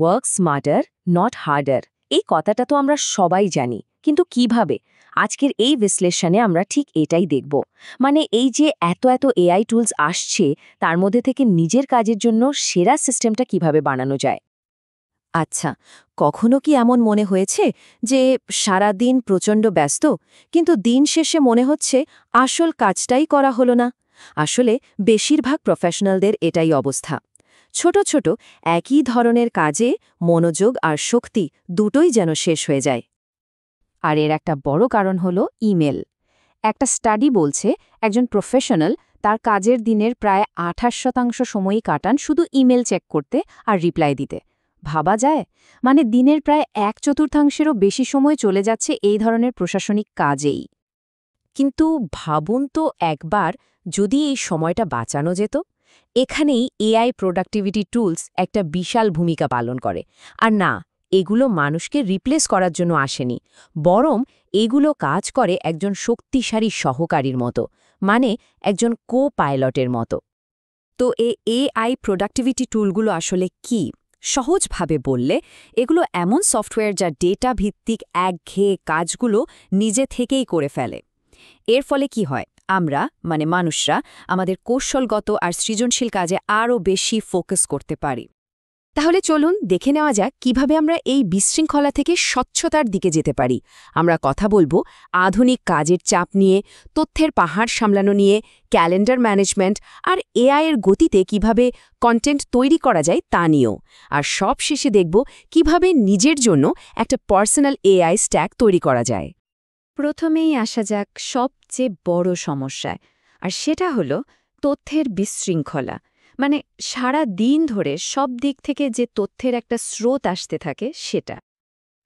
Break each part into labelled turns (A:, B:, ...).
A: Work smarter not harder এই কথাটা তো আমরা সবাই জানি, কিন্তু কিভাবে? আজকের এই বিশ্লেষণে আমরা ঠিক এটাই দেখব। মানে এই যে এত এত এআই টুলস আসছে, তার মধ্যে থেকে নিজের কাজের জন্য সেরা সিস্টেমটা কিভাবে বানানো যায়।
B: আচ্ছা, কখনো কি এমন মনে হয়েছে যে সারা দিন প্রচণ্ড ব্যস্ত, কিন্তু দিন শেষে মনে হচ্ছে আসল কাজটাই করা হলো না? আসলে বেশিরভাগ প্রফেশনালদের এটাই অবস্থা। ছোট ছোট একই ধরনের কাজে মনোযোগ আর শক্তি দুটোই যেন শেষ হয়ে যায়।
A: আর এর একটা বড় কারণ হলো ইমেল। একটা স্টাডি বলছে একজন প্রফেশনাল তার কাজের দিনের প্রায় 28% সময়ই কাটান শুধু ইমেল চেক করতে আর রিপ্লাই দিতে। ভাবা যায়, মানে দিনের প্রায় 1/4-এরও বেশি সময় চলে যাচ্ছে এই ধরনের প্রশাসনিক কাজেই। কিন্তু ভাবুন তো একবার, যদি এই সময়টা বাঁচানো যেত। এখানেই এআই প্রোডাক্টিভিটি টুলস একটা বিশাল ভূমিকা পালন করে। আর না, এগুলো মানুষকে রিপ্লেস করার জন্য আসেনি, বরং এগুলো কাজ করে একজন শক্তিশালী সহকারীর মতো, মানে একজন কো-পাইলটের মতো।
B: তো এআই প্রোডাক্টিভিটি টুলগুলো আসলে কি? সহজভাবে বললে, এগুলো এমন সফটওয়্যার যা ডেটা ভিত্তিক একঘেয়ে কাজগুলো নিজে থেকেই করে ফেলে। এর ফলে কি হয়? আমরা মানে মানুষরা আমাদের কৌশলগত আর সৃজনশীল কাজে আরও বেশি ফোকাস করতে পারি। তাহলে চলুন দেখে নেওয়া যাক কিভাবে আমরা এই বিশৃঙ্খলা থেকে স্বচ্ছতার দিকে যেতে পারি। আমরা কথা বলবো আধুনিক কাজের চাপ নিয়ে, তথ্যের পাহাড় সামলানো নিয়ে, ক্যালেন্ডার ম্যানেজমেন্ট আর এআই এর গতিতে কিভাবে কন্টেন্ট তৈরি করা যায় তা নিয়েও। আর সব শেষে দেখব কিভাবে নিজের জন্য একটা পার্সোনাল এআই স্ট্যাক তৈরি করা যায়। প্রথমেই আসা যাক সবচেয়ে বড় সমস্যায়, আর সেটা হলো তথ্যের বিশৃঙ্খলা। মানে সারা দিন ধরে সব দিক থেকে যে তথ্যের একটা স্রোত আসতে থাকে সেটা।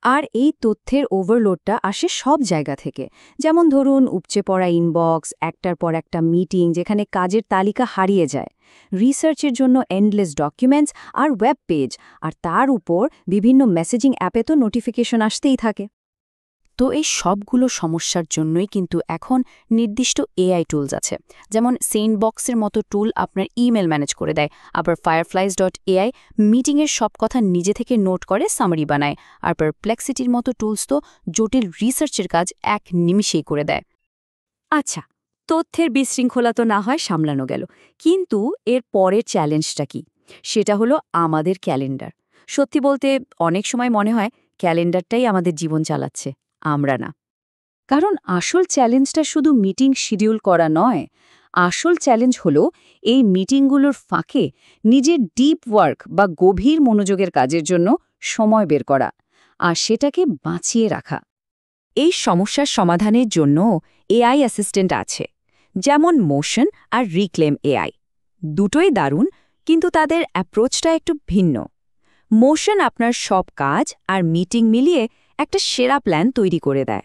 B: আর এই তথ্যের ওভারলোডটা আসে সব জায়গা থেকে। যেমন ধরুন উপচে পড়া ইনবক্স, একটার পর একটা মিটিং যেখানে কাজের তালিকা হারিয়ে যায়, রিসার্চের জন্য endless documents are web page, আর তার উপর বিভিন্ন মেসেজিং অ্যাপে তো নোটিফিকেশন আসতেই থাকে। তো এই সবগুলো সমস্যার জন্যই কিন্তু এখন নির্দিষ্ট এআই টুলস আছে। যেমন সেন্ডবক্সের মতো টুল আপনার ইমেল ম্যানেজ করে দেয়, আবার fireflies.ai মিটিংয়ের সব কথা নিজে থেকে নোট করে সামারি বানায়, আর পারপ্লেক্সিটির মতো টুলস তো জটিল রিসার্চের কাজ এক নিমিষেই করে দেয়। আচ্ছা, তথ্যের বিশৃঙ্খলা তো না হয় সামলানো গেল, কিন্তু এর পরের চ্যালেঞ্জটা কি? সেটা হলো আমাদের ক্যালেন্ডার। সত্যি বলতে অনেক সময় মনে হয় ক্যালেন্ডারটাই আমাদের জীবন চালাচ্ছে, আমরা না। কারণ আসল চ্যালেঞ্জটা শুধু মিটিং শিডিউল করা নয়। আসল চ্যালেঞ্জ হলো এই মিটিংগুলোর ফাঁকে নিজের ডিপ ওয়ার্ক বা গভীর মনোযোগের কাজের জন্য সময় বের করা, আর সেটাকে বাঁচিয়ে রাখা। এই সমস্যার সমাধানের জন্য এআই অ্যাসিস্ট্যান্ট আছে, যেমন মোশন আর রিক্লেম এআই। দুটোই দারুণ, কিন্তু তাদের অ্যাপ্রোচটা একটু ভিন্ন। মোশন আপনার সব কাজ আর মিটিং মিলিয়ে একটা সেরা প্ল্যান তৈরি করে দেয়।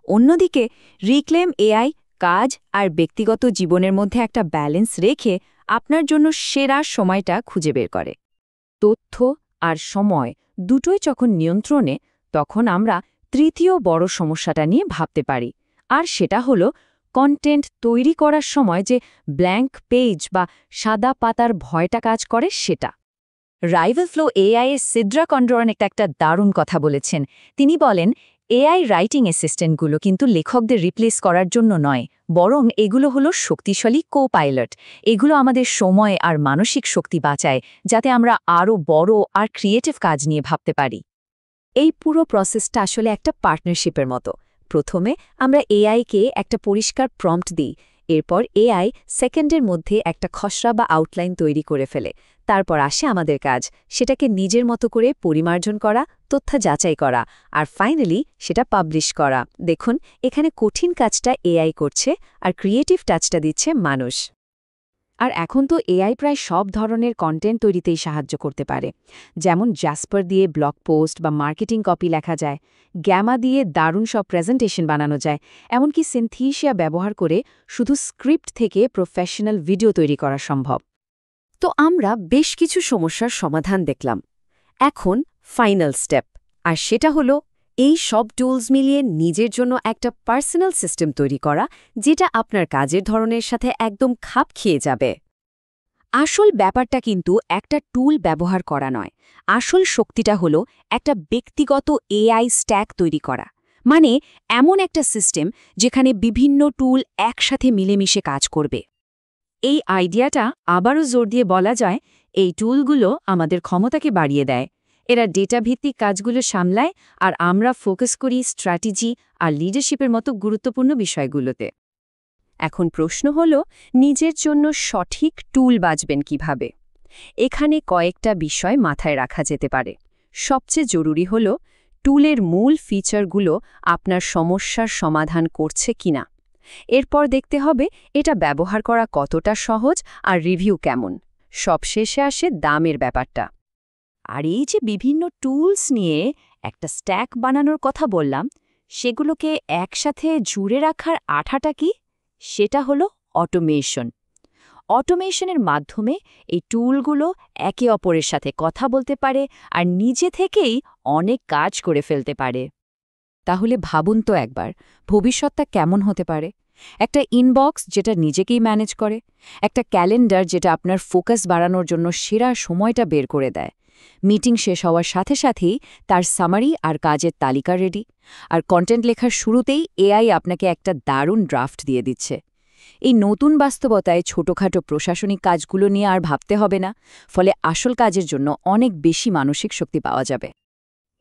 B: অন্যদিকে রিক্লেম এআই কাজ আর ব্যক্তিগত জীবনের মধ্যে একটা ব্যালেন্স রেখে আপনার জন্য সেরা সময়টা খুঁজে বের করে।
A: তথ্য আর সময় দুটোই যখন নিয়ন্ত্রণে, তখন আমরা তৃতীয় বড় সমস্যাটা নিয়ে ভাবতে পারি। আর সেটা হলো কন্টেন্ট তৈরি করার সময় যে ব্ল্যাঙ্ক পেজ বা সাদা পাতার ভয়টা কাজ করে সেটা। রাইভেলফ্লো এআই এর সিদ্রা কন্ড্রন একটা দারুণ কথা বলেছেন। তিনি বলেন, এআই রাইটিং অ্যাসিস্ট্যান্টগুলো কিন্তু লেখকদের রিপ্লেস করার জন্য নয়, বরং এগুলো হলো শক্তিশালী কো-পাইলট। এগুলো আমাদের সময় আর মানসিক শক্তি বাঁচায়, যাতে আমরা আরও বড় আর ক্রিয়েটিভ কাজ নিয়ে ভাবতে পারি। এই পুরো প্রসেসটা আসলে একটা পার্টনারশিপের মতো। প্রথমে আমরা এআইকে একটা পরিষ্কার প্রম্পট দিই, এরপর এআই সেকেন্ডের মধ্যে একটা খসড়া বা আউটলাইন তৈরি করে ফেলে। তারপর আসে আমাদের কাজ, সেটাকে নিজের মতো করে পরিমার্জন করা, তথ্য যাচাই করা, আর ফাইনালি সেটা পাবলিশ করা। দেখুন, এখানে কঠিন কাজটা এআই করছে আর ক্রিয়েটিভ টাচটা দিচ্ছে মানুষ। আর এখন তো এআই প্রায় সব ধরনের কন্টেন্ট তৈরিতেই সাহায্য করতে পারে। যেমন জ্যাসপার দিয়ে ব্লগ পোস্ট বা মার্কেটিং কপি লেখা যায়, গ্যামা দিয়ে দারুণ সব প্রেজেন্টেশন বানানো যায়, এমনকি সিনথিসিয়া ব্যবহার করে শুধু স্ক্রিপ্ট থেকে প্রফেশনাল ভিডিও তৈরি করা সম্ভব।
B: তো আমরা বেশ কিছু সমস্যার সমাধান দেখলাম। এখন ফাইনাল স্টেপ, আর সেটা হলো এই সব টুলস মিলিয়ে নিজের জন্য একটা পার্সোনাল সিস্টেম তৈরি করা, যেটা আপনার কাজের ধরনের সাথে একদম খাপ খেয়ে যাবে।
A: আসল ব্যাপারটা কিন্তু একটা টুল ব্যবহার করা নয়, আসল শক্তিটা হলো একটা ব্যক্তিগত এআই স্ট্যাক তৈরি করা, মানে এমন একটা সিস্টেম যেখানে বিভিন্ন টুল একসাথে মিলেমিশে কাজ করবে। এই আইডিয়াটা আবারও জোর দিয়ে বলা যায়, এই টুলগুলো আমাদের ক্ষমতাকে বাড়িয়ে দেয়। এরা ডেটা ভিত্তিক কাজগুলো সামলায়, আর আমরা ফোকাস করি স্ট্র্যাটেজি আর লিডারশিপের মতো গুরুত্বপূর্ণ বিষয়গুলোতে।
B: এখন প্রশ্ন হল, নিজের জন্য সঠিক টুল বাছবেন কিভাবে? এখানে কয়েকটা বিষয় মাথায় রাখা যেতে পারে। সবচেয়ে জরুরি হল, টুলের মূল ফিচারগুলো আপনার সমস্যার সমাধান করছে কিনা। এরপর দেখতে হবে এটা ব্যবহার করা কতটা সহজ আর রিভিউ কেমন। সবশেষে আসে দামের ব্যাপারটা।
A: আর এই যে বিভিন্ন টুলস নিয়ে একটা স্ট্যাক বানানোর কথা বললাম, সেগুলোকে একসাথে জুড়ে রাখার আঠাটা কি? সেটা হলো অটোমেশন। অটোমেশনের মাধ্যমে এই টুলগুলো একে অপরের সাথে কথা বলতে পারে আর নিজে থেকেই অনেক কাজ করে ফেলতে পারে। তাহলে ভাবুন তো একবার, ভবিষ্যৎটা কেমন হতে পারে? একটা ইনবক্স যেটা নিজেকেই ম্যানেজ করে, একটা ক্যালেন্ডার যেটা আপনার ফোকাস বাড়ানোর জন্য সেরা সময়টা বের করে দেয়, মিটিং শেষ হওয়ার সাথে সাথেই তার সামারি আর কাজের তালিকা রেডি, আর কন্টেন্ট লেখার শুরুতেই এআই আপনাকে একটা দারুণ ড্রাফট দিয়ে দিচ্ছে। এই নতুন বাস্তবতায় ছোটখাটো প্রশাসনিক কাজগুলো নিয়ে আর ভাবতে হবে না, ফলে আসল কাজের জন্য অনেক বেশি মানসিক শক্তি পাওয়া যাবে।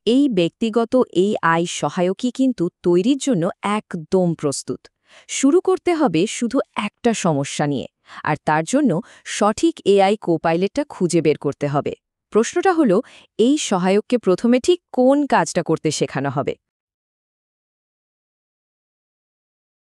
A: এই ব্যক্তিগত এআই সহায়কই কিন্তু তৈরির জন্য একদম প্রস্তুত। শুরু করতে হবে শুধু একটা সমস্যা নিয়ে, আর তার জন্য সঠিক এআই কোপাইলটটা খুঁজে বের করতে হবে। প্রশ্নটা হলো, এই সহায়ককে প্রথমে ঠিক কোন কাজটা করতে শেখানো হবে?